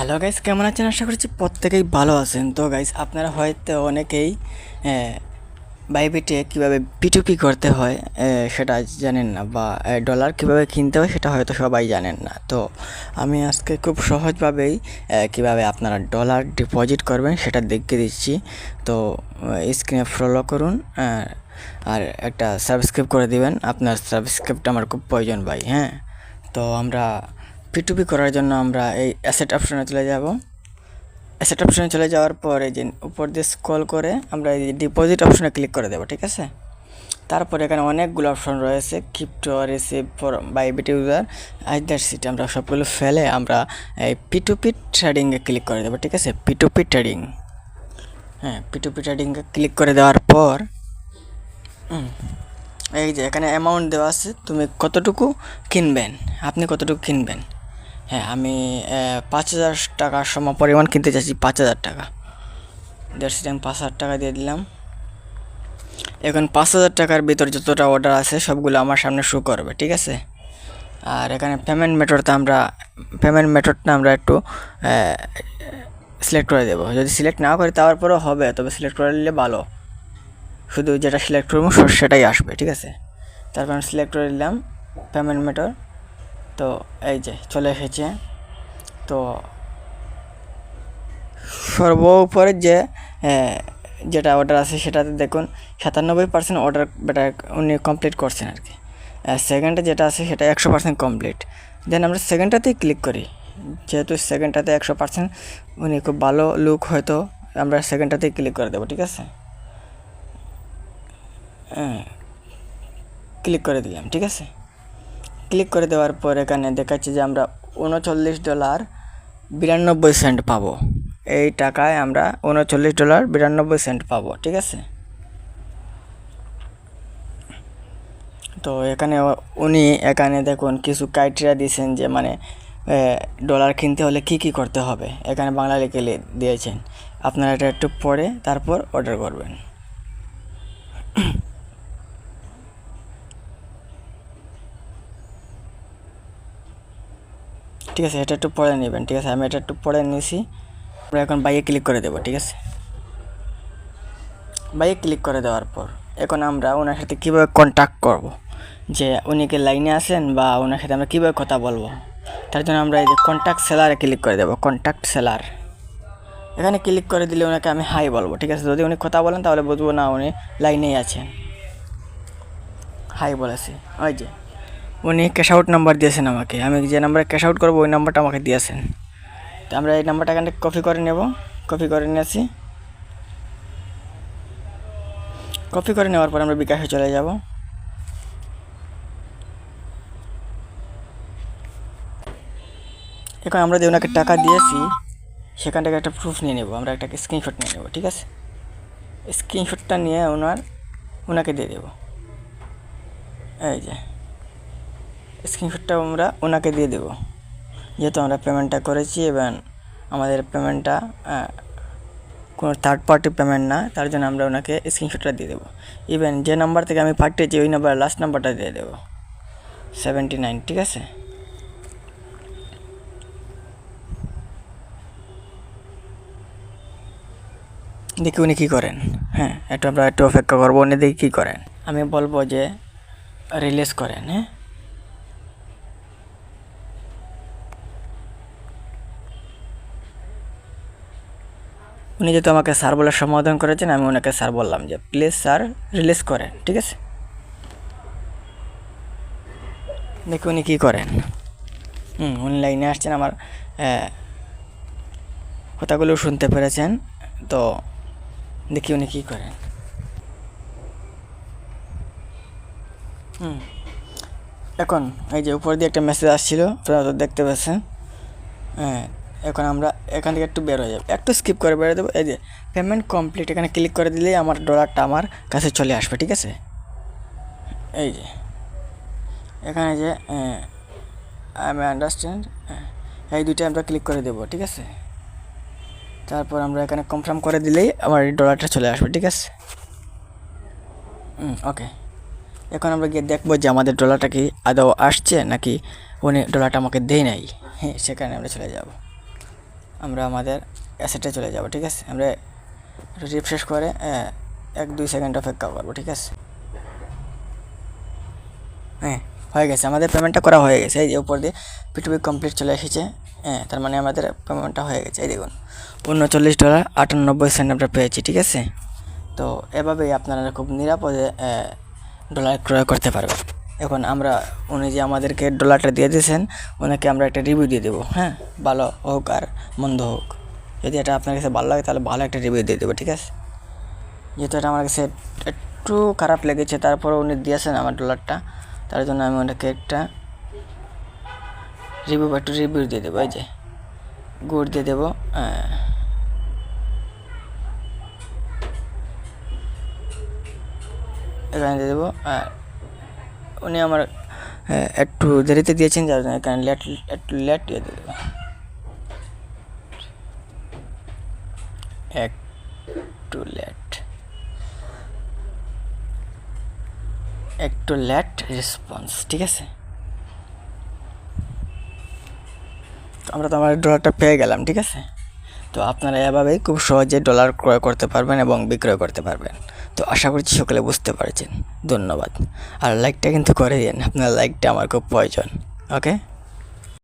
Hello guys, কেমন আছেন? আশা করছি প্রত্যেকেই ভালো আছেন। তো গাইস, আপনারা হয়তো অনেকেই বাইবিটে কীভাবে পিটুপি করতে হয় সেটা জানেন না, বা ডলার কীভাবে কিনতে হয় সেটা হয়তো সবাই জানেন না। তো আমি আজকে খুব সহজভাবেই কীভাবে আপনারা ডলার ডিপোজিট করবেন সেটা দেখিয়ে দিচ্ছি। তো স্ক্রিনে ফলো করুন, আর একটা সাবস্ক্রাইব করে দিবেন। আপনার সাবস্ক্রাইবটা আমার খুব প্রয়োজন ভাই। হ্যাঁ, তো আমরা পিটুপি করার জন্য আমরা এই অ্যাসেট অপশনে চলে যাব। অ্যাসেট অপশনে চলে যাওয়ার পর এই যে উপর দিয়ে স্ক্রল করে আমরা এই ডিপোজিট অপশনে ক্লিক করে দেবো, ঠিক আছে। তারপর এখানে অনেকগুলো অপশন রয়েছে, crypto, receive for Bybit user, either seat. আমরা সবগুলো ফেলে আমরা এই পিটুপি ট্রেডিংয়ে ক্লিক করে দেবো, ঠিক আছে। পিটুপি ট্রেডিং, হ্যাঁ, পিটুপি ট্রেডিংয়ে ক্লিক করে দেওয়ার পর এই যে এখানে অ্যামাউন্ট দেওয়া আছে, তুমি কতটুকু কিনবেন, আপনি কতটুকু কিনবেন। হ্যাঁ, আমি 5,000 টাকার সম পরিমাণ কিনতে চাইছি, 5,000 টাকা। দেড়শো আমি 5,000 টাকা দিয়ে দিলাম। এখন 5,000 টাকার ভিতর যতটা অর্ডার আছে সবগুলো আমার সামনে শো করবে, ঠিক আছে। আর এখানে পেমেন্ট মেথডটা আমরা একটু সিলেক্ট করে দেবো। যদি সিলেক্ট না করি তারপরেও হবে, তবে সিলেক্ট করে নিলে ভালো। শুধু যেটা সিলেক্ট করবো সেটাই আসবে, ঠিক আছে। তারপর আমি সিলেক্ট করে দিলাম পেমেন্ট মেথড। তো এই যে চলে এসেছে। তো সর্বোপরে যেটা অর্ডার আছে সেটাতে দেখুন 97% অর্ডার বেটা উনি কমপ্লিট করছেন আর কি। সেকেন্ডে যেটা আছে সেটা 100% কমপ্লিট। দেন আমরা সেকেন্ডটাতেই ক্লিক করি, যেহেতু সেকেন্ডটাতে 100% উনি খুব ভালো লুক, হয়তো আমরা সেকেন্ডটাতেই ক্লিক করে দেবো, ঠিক আছে। ক্লিক করে দিলাম, ঠিক আছে। ক্লিক করে দেওয়ার পর এখানে দেখাচ্ছে যে আমরা $39.92 পাবো। এই টাকায় আমরা $39.92 পাবো, ঠিক আছে। তো এখানে উনি এখানে দেখুন কিছু ক্রাইটেরিয়া দিয়েছেন, যে মানে ডলার কিনতে হলে কি কি করতে হবে, এখানে বাংলা লিখে দিয়েছেন। আপনারা এটা একটু পড়ে তারপর অর্ডার করবেন। ঠিক আছে, এটা একটু পড়ে নেবেন, ঠিক আছে। আমি এটা একটু পড়ে নিয়েছি। আমরা এখন বাইয়ে ক্লিক করে দেবো, ঠিক আছে। বাইয়ে ক্লিক করে দেওয়ার পর এখন আমরা ওনার সাথে কীভাবে কন্ট্যাক্ট করব, যে উনি কি লাইনে আসেন বা ওনার সাথে আমরা কীভাবে কথা বলবো। তার জন্য আমরা এই যে কন্ট্যাক্ট সেলারে ক্লিক করে দেবো। কন্ট্যাক্ট সেলার এখানে ক্লিক করে দিলে ওনাকে আমি হাই বলবো, ঠিক আছে। যদি উনি কথা বলেন তাহলে বুঝবো না উনি লাইনেই আছেন। হাই বলেছি। ওই যে উনি ক্যাশ আউট নাম্বার দিয়েছেন আমাকে, আমি যে নাম্বারে ক্যাশ আউট করবো ওই নাম্বারটা আমাকে দিয়েছেন। তো আমরা এই নাম্বারটা এখানে কপি করে নেব। কপি করে নিয়েছি। কপি করে নেওয়ার পর আমরা বিকাশে চলে যাব। এখন আমরা যে ওনাকে টাকা দিয়েছি সেখান থেকে একটা প্রুফ নিয়ে নেব, আমরা একটা স্ক্রিনশট নিয়ে নেব, ঠিক আছে। স্ক্রিনশটটা নিয়ে ওনাকে দিয়ে দেব। এই যে স্ক্রিনশটটা আমরা ওনাকে দিয়ে দেব, যেহেতু আমরা পেমেন্টটা করেছি এবং আমাদের পেমেন্টটা কোনো থার্ড পার্টি পেমেন্ট না, তার জন্য আমরা ওনাকে স্ক্রিনশটটা দিয়ে দেবো। ইভেন যে নাম্বার থেকে আমি পাঠিয়েছি ওই নাম্বার লাস্ট নাম্বারটা দিয়ে দেবো, 79, ঠিক আছে। দেখি উনি কী করেন। হ্যাঁ, আমরা একটু অপেক্ষা করবো, উনি দেখি কী করেন। আমি বলবো যে রিলিজ করেন। হ্যাঁ, উনি যেহেতু আমাকে স্যার বলে সম্বোধন করেছেন, আমি ওনাকে স্যার বললাম যে প্লিজ স্যার রিলিজ করেন, ঠিক আছে। দেখি উনি কী করেন। উনি লাইনে আসছেন, আমার কথাগুলো শুনতে পেরেছেন। তো দেখি উনি কী করেন। এখন এই যে উপর দিয়ে একটা মেসেজ আসছিল, আপনারা তো দেখতে পাচ্ছেন। হ্যাঁ, এখন আমরা এখান থেকে একটু বের হয়ে যাবো, একটু স্কিপ করে বেরোয় দেবো। এই যে পেমেন্ট কমপ্লিট, এখানে ক্লিক করে দিলেই আমার ডলারটা আমার কাছে চলে আসবে, ঠিক আছে। এই যে এখানে যে আমি আন্ডারস্ট্যান্ড, এই দুইটা আমরা ক্লিক করে দেবো, ঠিক আছে। তারপর আমরা এখানে কনফার্ম করে দিলেই আমার ডলারটা চলে আসবে, ঠিক আছে। ওকে, এখন আমরা গিয়ে দেখবো যে আমাদের ডলারটা কি আদৌ আসছে নাকি উনি ডলারটা আমাকে দেয় নাই। হ্যাঁ, সেখানে আমরা চলে যাব। আমরা আমাদের অ্যাসেটে চলে যাব। ঠিক আছে, আমরা রিফ্রেশ করে 1-2 সেকেন্ড অপেক্ষা করবো। ঠিক আছে, হ্যাঁ হয়ে গেছে, আমাদের পেমেন্টটা করা হয়ে গেছে। এই যে উপর দিয়ে P2P কমপ্লিট চলে এসেছে। তার মানে আমাদের পেমেন্টটা হয়ে গেছে। এই দেখুন $39.98 আমরা পেয়েছি। ঠিক আছে, তো এভাবেই আপনারা খুব নিরাপদে ডলার ক্রয় করতে পারবেন। এখন আমরা উনি যে আমাদেরকে ডলারটা দিয়ে দিয়েছেন, ওনাকে আমরা একটা রিভিউ দিয়ে দেবো। হ্যাঁ, ভালো হোক আর মন্দ হোক, যদি এটা আপনার কাছে ভালো লাগে তাহলে ভালো একটা রিভিউ দিয়ে দেবো। ঠিক আছে, যেহেতু এটা আমার কাছে একটু খারাপ লেগেছে, তারপরে উনি দিয়েছেন আমার ডলারটা, তার জন্য আমি ওনাকে একটা রিভিউ দিয়ে দেবো। এই যে গুড দিয়ে দেবো। এখানে দিয়ে দেবো। উনি আমার একটু দেরিতে দিয়েছেন, যার জন্য এখানে একটু লেট দিয়ে দেবো। একটু লেট রেসপন্স। ঠিক আছে, আমরা তো আমার ডলারটা পেয়ে গেলাম। ঠিক আছে, তো আপনারা এভাবেই খুব সহজে ডলার ক্রয় করতে পারবেন এবং বিক্রয় করতে পারবেন। তো আশা করছি সকলে বুঝতে পারছেন। ধন্যবাদ। আর লাইকটা কিন্তু করে দিন, আপনার লাইকটা আমার খুব প্রয়োজন। ওকে।